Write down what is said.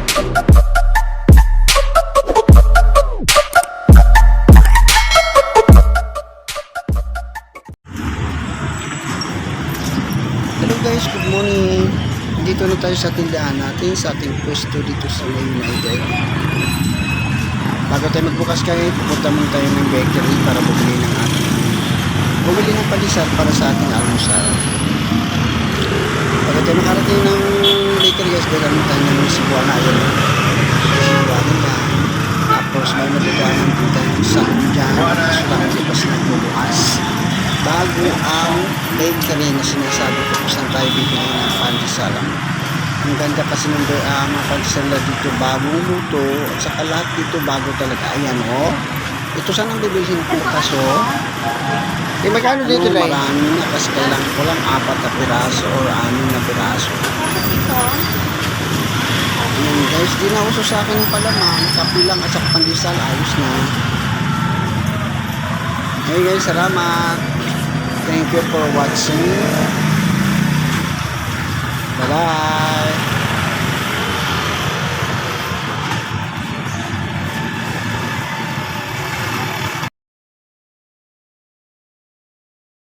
Hello guys, good morning. Dito na tayo sa tindahan natin, sa ating pwesto dito sa May United. Bago tayo magbukas kayo, pupunta muna tayo ng bakery para bumili ng palisar para sa ating almusal. Bago tayo makarating ng bakery guys, dalaman tayo ng Cebuana. Cebuana na. Tapos may madadaanan din tayong saan dyan. Tapos lang lipas na bubukas. Bago ang bakery na sinasabi ko kung saan tayo bibili ng pandesal. Ang ganda kasi ng mga pandesal na dito, bagong luto at saka lahat dito bago talaga. Ayan o, ito saan ang bibilihin ko kaso Magkano dito na marami na kasi kailangan ko lang 4 na piraso or 6 na piraso. Ayan guys, di na uso sa akin yung palaman, kape lang at saka pandesal, ayos na. Hey guys, salamat. Thank you for watching. Bye-bye.